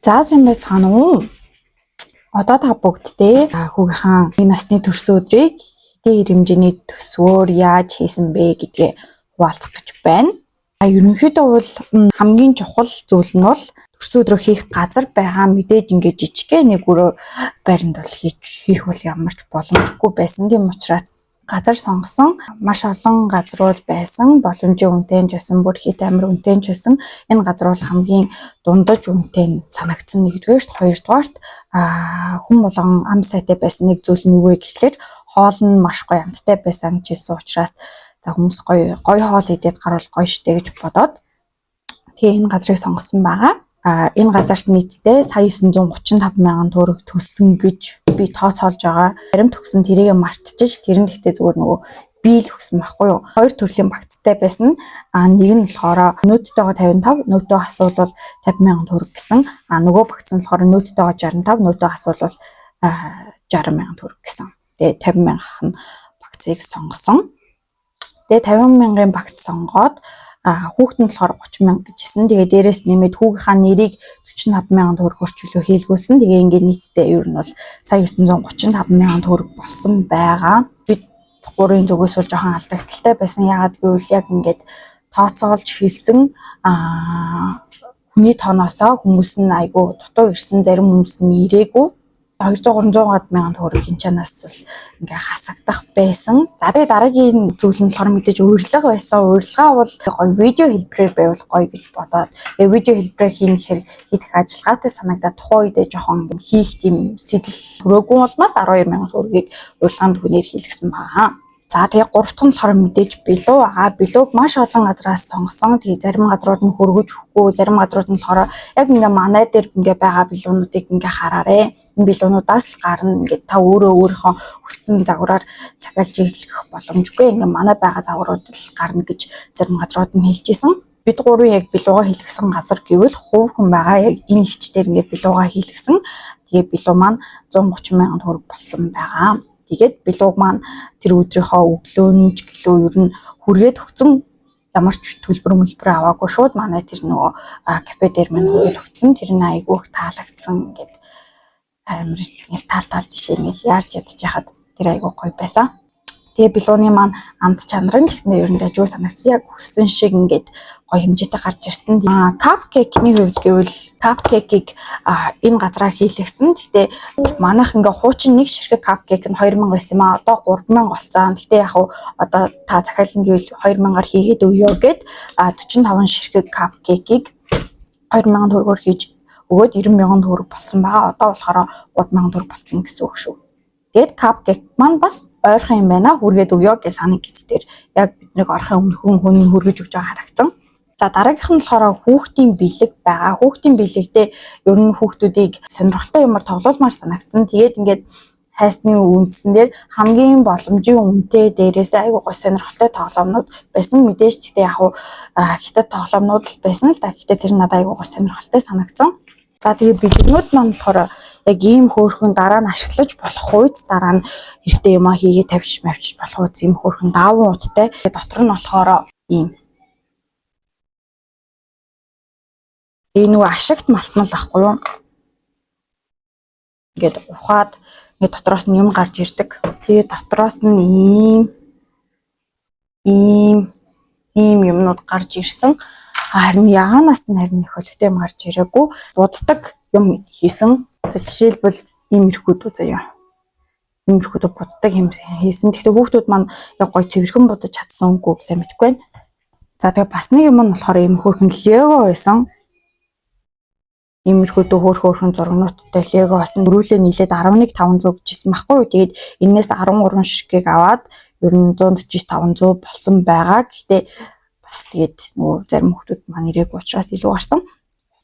За сайн байцгаана уу? Одоо та бүгдтэй хүүгийнхэн энэ насны төрсөн өдрийг хэдийн хэмжээний төсвөөр яаж хийсэн бэ гэдгээ хуваалцах гэж байна. Ерөнхийдөө бол хамгийн чухал зүйл нь бол төрсөн өдрөө хийх газар байгаа мэдээж ингээд жижигхэн нэг өрөө байранд бол хийх бол ямар ч боломжгүй байсан. Тийм учраас газар сонгосон маш олон газрууд байсан, боломжийн үнэтэй ч байсан, бүр хит амир үнэтэй ч байсан. Энэ газар бол хамгийн дундаж үнэтэй санагдсан нэгдүгээрт, хоёрдугаарт хүн болгон ам сайтай байсан нэг зүйл нь юу вэ гэхлээр хоол нь маш гоё амттай байсан гэж хэлсэн учраас за хүмүүс гоё хоол идээд гарвал гоё штэ гэж бодоод тэгээ энэ газрыг сонгосон байгаа. Энэ газарт нийтдээ сая 935 мянган төгрөг төлсөн гэж би тооцоолж байгаа. Зарим төгсөн тэрийгэ мартчих. Тэр нь гэхдээ зүгээр нөгөө биел өгсөн байхгүй юу? Хоёр төрлийн багцтай байсан. Нэг нь болохоор нөөдтэйгоо 55, нөөтөө асуулвал 50 мянган төгрөг гэсэн. Нөгөө багц нь болохоор нөөдтэйгоо 65, нөөтөө асуулвал 60 мянган төгрөг гэсэн. Тэгээ 50 мянган багцыг сонгосон. Тэгээ 50 мянган багц сонгоод хүүхэд нь болохоор 30 мянга гэжсэн. Тэгээ дээрээс нэмээд хүүгийнхаа нэрийг 45 мянган төгрөгөөр чөлөө хийлгүүлсэн. Тэгээ ингээд нийтдээ ер нь бол сая 935 мянган төгрөг болсон байгаа. Бид гурийн зүгээс бол жоохон алдагдaltaй байсан. Яагаад гэвэл яг ингээд тооцоолж хэлсэн хүний тооноосоо хүмүүс нь айгүй дутуу ирсэн, зарим хүмүүс нь ирээгүй. 200-300 мянган төгрөг хинчанаас бол ингээ хасагдах байсан. За тэгээ дараагийн зүйл нь болохоор мэдээж урилга байсан. Урилгаа бол гоё видео хэлбэрээр байвал гоё гэж бодоод тэгээ видео хэлбэрээр хийх ажиллагаатай санагдаад тухайн үедээ жоохон хийх тийм сэтэл өрөөгүй болмаас 12 мянган төгрөгийг урилгаанд хүнээр хийлгсэн байгаа. За тэгээ гурав дахь нь болохоор мэдээж бэлүү байгаа. Бэлүүг маш олон газраас сонгосон. Тэгээ зарим газрууд нь хөргөж өгөхгүй, зарим газрууд нь болохоор яг ингээ манай дээр ингээ байгаа бэлүүнүүдийг ингээ хараарэ. Энэ бэлүүнуудаас л гарна ингээ та өөрийнхөө хүссэн загвараар захиалж хийх боломжгүй. Ингээ манай байгаа загварууд л гарна гэж зарим газрууд нь хэлж исэн. Бид гурван яг бэлууга хийлгсэн газар гэвэл хувь хүн байгаа. Яг энэ хичдээр ингээ бэлууга хийлгсэн. Тэгээ бэлүү маань 130 мянган төгрөг болсон байгаа. Тэгээд бэлууг маань тэр өдрийнхөө өглөө ч гэлөө ер нь хүргээд өгсөн ямар ч төлбөр аваагүй шууд манай тэр нөгөө кафе дээр маань хүргээд өгсөн. Тэр нь айгүй их таалагдсан ингээд амир тал тишээ ингээл яарч ядчихад тэр айгүй гоё байсан. Тэгээ бэлууны маань амт чанар нь гэснээр ер нь дажгүй санагдсан. Яг хүссэн шиг ингээд гоё хэмжээтэй гарч ирсэн. Капкекний хувьд гэвэл капкекийг энэ газраар хийлгсэн. Гэтэ манайх ингээ хуучин нэг ширхэг капкек нь 2000 байсан юм аа. Одоо 3000 болсон. Гэтэ яг одоо та захиална гэвэл 2000-аар хийгээд өгөө гэд 45 ширхэг капкекийг 2000 төгрөгөөр хийж өгөөд 90 мянган төгрөг болсон байгаа. Одоо болохоор 3000 төгрөг болсон гэсэн үг шүү. Тэгэд капкек маань бас ойрхон юм байна. Хүргээд өгөө гэж саний гизтэр яг биднийг орохын өмнө хүн хүргэж өгч байгаа харагдсан. За дараагийнх нь болохоор хүүхдийн бэлэг байгаа. Хүүхдийн бэлэгдээ ер нь хүүхдүүдийг сонирхолтой юмар тоглуулмаар санагдсан. Тэгээд ингээд хайсны үндсэн дээр хамгийн боломжийн үнэтэй дээрээс айгүй гоо сонирхолтой тоглоомнууд байсан. Мэдээж тэгтээ яг хятад тоглоомнууд л байсан л да. Гэхдээ тэр надад айгүй гоо сонирхолтой санагдсан. За тэгээ бэлгнүүд маань болохоор яг ийм хөөрхөн дараа нь ашиглаж болох үед дараа нь хэрэгтэй юмаа хийгээд тавьчих болох үед ийм хөөрхөн даван уттай. Тэгээ дотор нь болохоор ийм нөгөө ашигт малтмал ахгүй юу? Ингээд ухаад ингээд дотроос нь юм гарч ирдэг. Тэгээ дотроос нь ийм юмнууд гарч ирсэн. Харин яганаас нь харин их өлегтэй юм гарч ирээгүй. Буддаг юм хийсэн. Жишээлбэл иймэрхүүд үзье. Иймэрхүүд буддаг юм хийсэн. Гэхдээ хүүхдүүд маань яг гоё цэвэрхэн будаж чадсан үгүй сайн мэдэхгүй байна. За тэгээ бас нэг юм нь болохоор ийм хөөрхөн лего байсан. Иймэрхүү хөөрхөн зургнуудтай лего басна өрүүлээ нийлээд 11500 гэжсэн байхгүй юу. Тэгээд энээс 13 ширхгийг аваад ер нь 140-500 болсон байгаа. Гэхдээ бас тэгээд нөгөө зарим хүмүүс маань ирээгүй учраас илүү гарсан.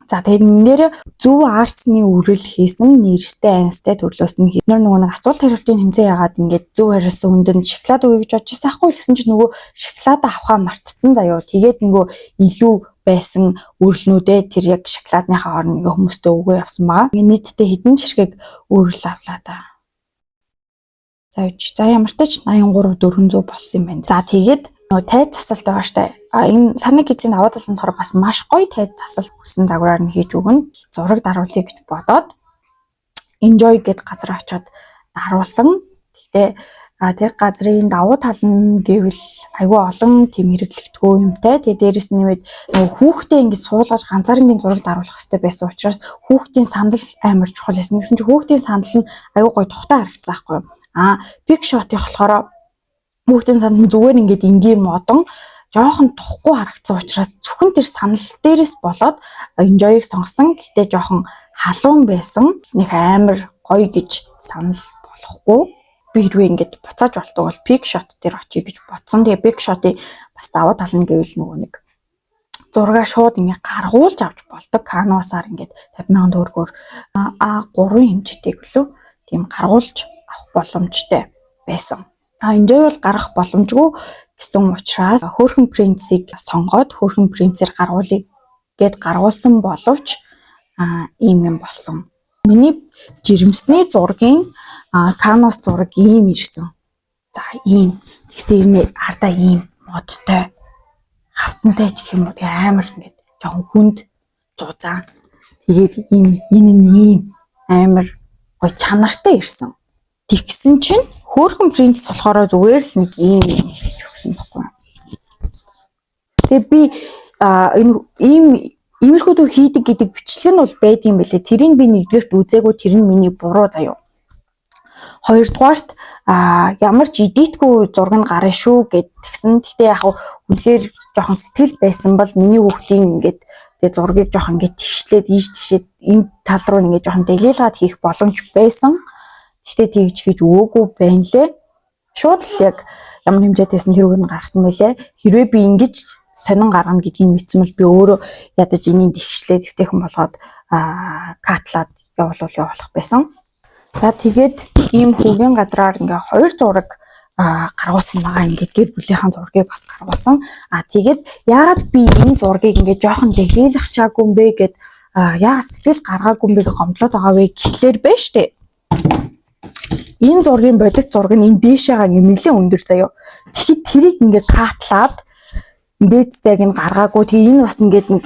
За тэгээд нэр зөв арцны үрэл хийсэн нэрстэй анстай төрлөөс нь нөгөө нэг асуулт хариултын тэмцээн яагаад ингээд зөв хариулсан хүнд шоколад өгье гэж бодож байсан ахгүй гэсэн чинь нөгөө шоколад авахаа мартцсан заяо. Тэгээд нөгөө илүү байсан үрэлнүүдээ тэр яг шоколадныхаа орн нэг хүмүүстээ өгөө явсан байгаа. Нийтдээ хэдэн ширхэг үрэл авлаа та. За ямар ч тач 83 400 болсон юм байна. За тэгээд нөгөө тайз засалт байгаа штэ. Энэ сарны гизийн давуу талын болохоор бас маш гоё тайз засалт хүссэн загвараар нь хийж өгнө. Зураг даруулъя гэж бодоод enjoy гэд газар очиод даруулсан. Гэхдээ тэр газрын давуу тал нь гэвэл айгүй олон тийм хэрэглэгдэхүү юмтай. Тэгээ дээрэс нь нэмээд нөгөө хүүхдээ ингэ суулгаж ганцаарнгийн зураг даруулах хэрэгтэй байсан учраас хүүхдийн сандал амар чухал байсан. Гэсэн чинь хүүхдийн сандал нь айгүй гоё тухтай харагдсан байхгүй юу? Big shot-ийн болохоор хүүхдийн сандал нь зүгээр ингээд энгийн модон жоохон тухгүй харагдсан учраас зөвхөн тэр сандал дээрээс болоод enjoy-г сонгосон. Гэтэ жоохон халуун байсан. Нэг амар гоё гэж санал болохгүй. Би хэрвээ ингээд буцааж болтог бол big shot дээр очие гэж бодсон. Тэгээ big shot-ийн бас давуу тал нь гэвэл нөгөө нэг зургаа шууд ингээд гаргуулж авч болдог. Canvas-аар ингээд 50,000 төгрөгөөр A3 хэмжээтэйг лөө тийм гаргуулж авах боломжтой байсан. Enjoy бол гаргах боломжгүй гэсэн учраас хөөрхөн принцийг сонгоод хөөрхөн принцээр гаргуулъя гэд гаргуулсан боловч ийм юм болсон. Миний жирэмсний зургийн Canvas зураг ийм ирсэн. За ийм тэгсэн юм хардаа ийм модтой хавтантай ч юм уу амар ингээд жоохон хүнд зузаан. Тэгээд энэ ийм амар гоё чанартай ирсэн. Тэгсэн чинь хөөрхөн принц болохоор зүгээр л нэг ийм хийж өгсөн байхгүй. Тэгээд би энэ ийм иймэрхүү хийдэг гэдэг бичлэг нь бол байдсан байлээ. Тэрийг би нэгдүгээрт үзээгүй, тэр нь миний буруу заяа. Хоёрдугаарт ямар ч эдитгүй зураг нь гарна шүү гэд тэгсэн. Гэхдээ яг үнэхээр жоохон сэтгэл байсан бол миний хүүхдийн ингээд тэгээ зургийг жоохон ингээд тэгшлээд ийш тишээд энэ тал руу ингээд жоохон дэлгээлгаад хийх боломж байсан. Гэхдээ тэгж хийж өгөөгүй байна лээ. Шууд л яг ямар хэмжээтэйсэн тэр үг нь гарсан байлээ. Хэрвээ би ингэж сонин гаргана гэдгийг мэдсэн бол би өөрөө ядаж энийг тэгшлээд өвтэйхэн болгоод катлаад явуулах байсан. За тэгээд ийм хүүгийн газраар ингээ хоёр зураг гаргуулсан байгаа ингээд гэр бүлийнхэн зургийг бас гаргуулсан. Тэгээд яагаад би энэ зургийг ингээ жоохон дэлгээлэх чаагүй юм бэ гэд яагаад сэтгэл гаргаагүй юм бэ гэж гомдлоод байгаа вэ гэхлээр байна штэ. Энэ зургийн бодит зураг нь энэ дээшээгаа ингээ нэлээд өндөр заяа. Тэгэхэд тэрийг ингээ катлаад дээд зайг нь гаргаагүй. Тэгээ энэ бас ингээд нэг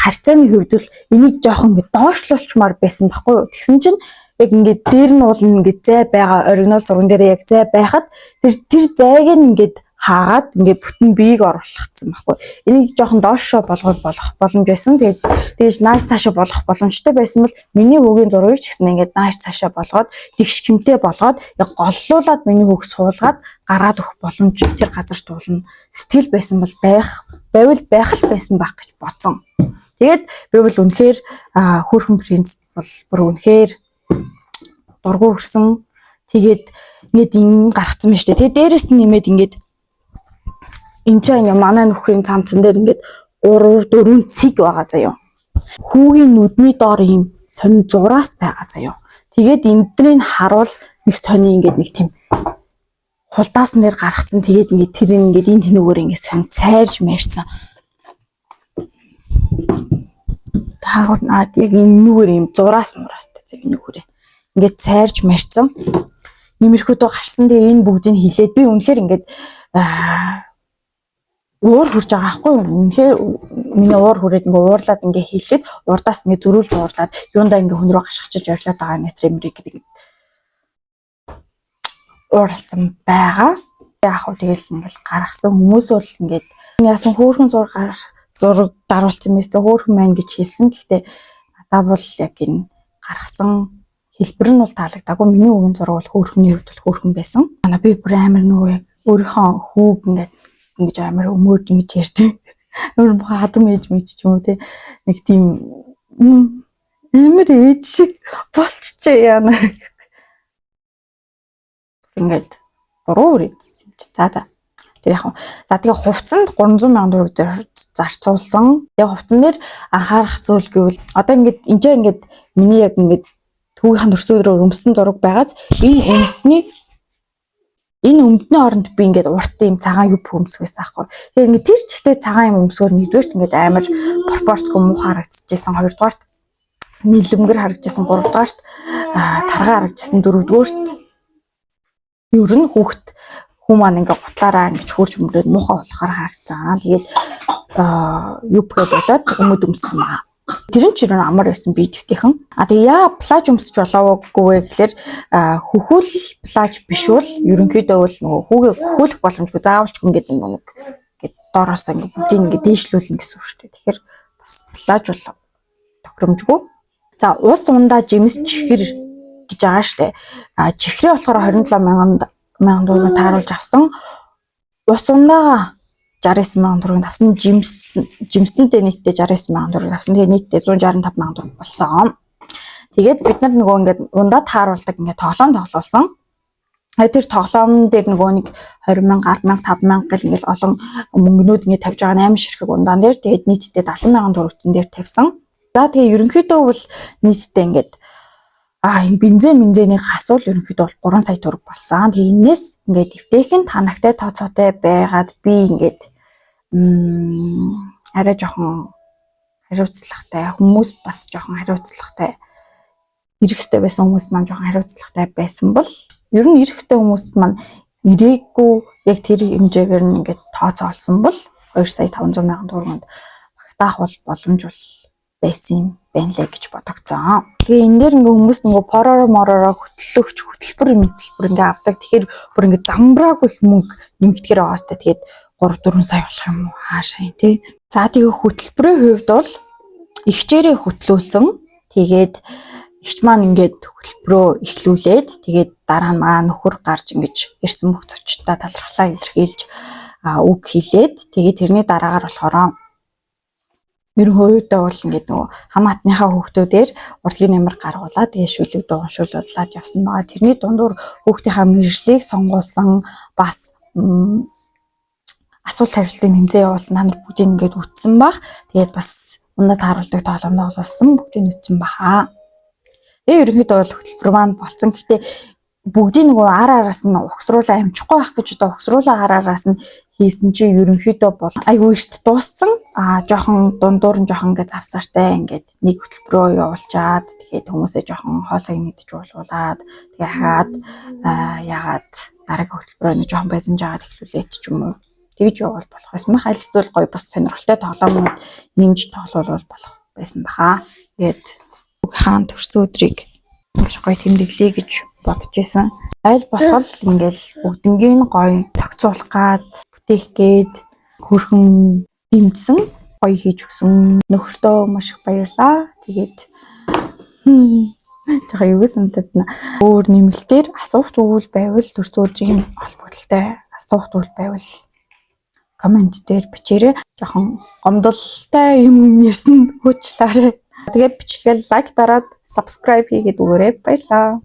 харьцааны хувьд л энийг жоохон ингээ доошлуулчмаар байсан байхгүй юу. Тэгсэн чинь яг ингээд дээр нь уул ингээд зай байгаа оригинал зурган дээр яг зай байхад тэр зайг нь ингээд хаагаад ингээд бүтэн биеийг оруулахсан байхгүй. Энийг жоохон доошоо болгох боломж байсан. Тэгээд нааш цаашаа болгох боломжтой байсан бол миний хүүгийн зургийг ч гэсэн ингээд нааш цаашаа болгоод тэгш хэмтэй болгоод яг голлуулаад миний хүүг суулгаад гаргаад өгөх боломж тэр газар туулна. Сэтгэл байсан бол байвал байх л байсан байх гэж бодсон. Тэгээд би бол үнэхээр хөөрхөн принц бол бүр үнэхээр дургу өрсөн. Тэгээд ингээд ин гаргацсан байна шүү дээ. Тэгээд дээрэс нь нэмээд ингээд энэ чинь ингээ манай нөхрийн цамцан дээр ингээд 3-4 цэг байгаа заяа. Хүүгийн нүдний доор ийм сонин зураас байгаа заяа. Тэгээд энднийг харуул нэг сони ингээд нэг тийм хулдаасан дээр гаргацсан. Тэгээд ингээд тэр ингээд энэ тэнүүгээр ингээд сонь цайрж мээрсэн. Таарууд яг энэ нүгээр ийм зураас мураастай заяа нүгээрээ. Ингээд цайрж мээрсэн. Иймэрхүү дөө гарсан. Тэгээ энэ бүгдийг хилээд би үнэхээр ингээд уур хурж байгаа байхгүй юу? Үнэхээр миний уур хүрээд ингээ уурлаад ингээ хийлээд урдаас ингээ зөрүүлж уурлаад юундаа ингээ хүн рүү гашгичиж орилоод байгаа нэтрэмрийг гэдэг уурсан байгаа. Яг хөө тэгэл ингээл гаргасан хүмүүс бол ингээд яасан хөөрхөн зураг даруулсан мэт хөөрхөн маань гэж хэлсэн. Гэхдээ надад бол яг энэ гаргасан хэлбэр нь бол таалагдаагүй. Миний үгийн зураг бол хөөрхөний хувьд бол хөөрхөн байсан. Би бүр амар нөгөө яг өөрийнхөө хүүг ингээд ингэж амар өмөрж ингэж ярьдаг. Өөр хадам ээж мэд ч юм уу те. Нэг тийм амар ээж шиг болчихжээ яана. Ингээд буруу үрээдсэн юм чи. За. Тэр яг за тэгээ хувцсанд 300,000 төгрөг зарцуулсан. Тэгээ хувцсан дээр анхаарах зүйл гэвэл одоо ингээд ингээд миний яг ингээд түүхийн төрсөдрөөр өмсөн зураг байгааз энэ өмдний оронд би ингээд урт юм цагаан юб өмсгөөсөн аахгүй. Тэгээ ингээд тэр чигтээ цагаан юм өмсгөр нэгдүгээрт ингээд амар пропорцгүй муу харагдчихсан. Хоёрдугаарт нийлэмгэр харагдчихсан. Гуравдугаарт таргаа харагдчихсан. Дөрөвдүгээрт ер нь хүүхд Хүн маань ингээ гутлаараа ингээ хөрч өмрөөд муухай болохоор харагдсан. Тэгээд юу бгээд болоод өмд өмссөн маа. Тэр нь ч юу амар байсан би твтэйхэн. Тэгээ яа плаж өмсөж болоогүй вэ гэхээр хөхүүл плаж биш бол ерөнхийдөө бол нөгөө хүүгээ хөхөөлөх боломжгүй заавалч ингээд нэг ингээд доороос ингээд бүгдийг ингээд дээшлүүлнэ гэсэн үг шүү дээ. Тэгэхээр бас плаж бол тохиромжгүй. За ус ундаа жимс чихэр гэж байгаа шүү дээ. Чихрээ болохоор 27,000 төгрөг тааруулж авсан. Ус ундаа 69,000 төгрөг авсан. Жимснүүдээ нийтдээ 69,000 төгрөг авсан. Тэгээ нийтдээ 165,000 төгрөг болсон. Тэгээд бид нар нөгөө ингээд ундаа тааруулдаг ингээд тоглоулсан. Тэр тоглоом дээр нөгөө нэг 20,000, 10,000, 5,000 гэл ингээд олон мөнгнүүд ингээд тавьж байгаа 8 ширхэг ундаан дээр тэгээд нийтдээ 70,000 төгрөгтөн дээр тавьсан. За тэгээ ерөнхийдөө бол нийтдээ ингээд энэ бензинийн хасуул ерөнхийдөө бол 3 сая төгрөг болсон. Тэгээ энэс ингээд эвтэйхэн танагтай тооцоотой байгаад би ингээд арай жоохон хариуцлагатай хүмүүс бас жоохон хариуцлагатай ирэх ёстой байсан хүмүүс маань жоохон хариуцлагатай байсан бол ер нь ирэх ёстой хүмүүс маань ирээгүй яг тэр хэмжээгээр нь ингээд тооцоолсон бол 2,500,000 төгрөгөнд багтаах бол боломж бол байсан юм байна лээ гэж бодогцсон. Тэгээ энэ дээр ингээ хүмүүс нөгөө пороо хөтлөгч хөтөлбөр ингээ авдаг. Тэгэхээр бүр ингээ замбраагүй их мөнгө нэмэгдэхээр байгаа сте. Тэгээд 3-4 сая болох юм уу хаашаа юм тий. За тэгээ хөтөлбөрийн хувьд бол ихчээрээ хөтлүүлсэн. Тэгээд ихч маань ингээд хөтөлбөрөө эхлүүлээд тэгээд дараа нь маа нөхөр гарч ингэж ирсэн бүх зочдтой талархлаа илэрхийлж үг хэлээд тэгээд тэрний дараагаар болохоор ерөнхийдөө бол ингээд нөгөө хамаатныхаа хүүхдүүдээр урлагийн нэмэр гаргуулаад тэгээд шүлэг уншууллаад явсан байгаа. Тэрний дундуур хүүхдийнхаа мэржлийг сонгуулсан бас асуулт хариултын хэмжээ явуулсан та нар бүгдийг ингээд үтсэн баг. Тэгээд бас ундаа тааруулдаг тоглоомд олсон бүгдийг үтсэн баха. Тэгээ ерөнхийдөө бол хөтөлбөр маань болцсон. Гэхдээ бүгдийг нөгөө араас нь угсруулаа амжихгүй байх гэж одоо угсруулаа араас нь хийсэн чи ерөнхийдөө бол айгүй ихт дууссан. Жоохон дундуур нь жоохон ингээд завсартай ингээд нэг хөтөлбөрөө явуулчаад тэгээд хүмүүсээ жоохон хоолойг нэгдэж уулуулаад тэгээ хаад ягаад дараагийн хөтөлбөрөө нэг жоохон байзанж агаад эхлүүлээд ч юм уу тэгж явуул болох байсан байх. Аль эсвэл гоё бас сонирхолтой тоглоомнууд нэмж тоглоулвал болох байсан баха. Тэгээд хаан төрсөн өдрийг маш гоё тэмдэглэе гэж бодож исэн. Айл болох л ингээл бүгднгийн гоё зохицуулах гад бүтээх гээд хөрхөн дэмжсэн гоё хийж өгсөн. Нөхөртөө маш их баярлаа. Тэгээд жоо юу санагдаад өөр нэмэлтээр асуух зүйл байвал төрсөн өдрийн холбогдлолтой асуух зүйл байвал комент дээр бичээрэй. Жохон гомдолтой юм ярьсан уучлаарай. Тэгээд бичлэгээ лайк дараад subscribe хийгээд өгөөрэй. Баярлалаа.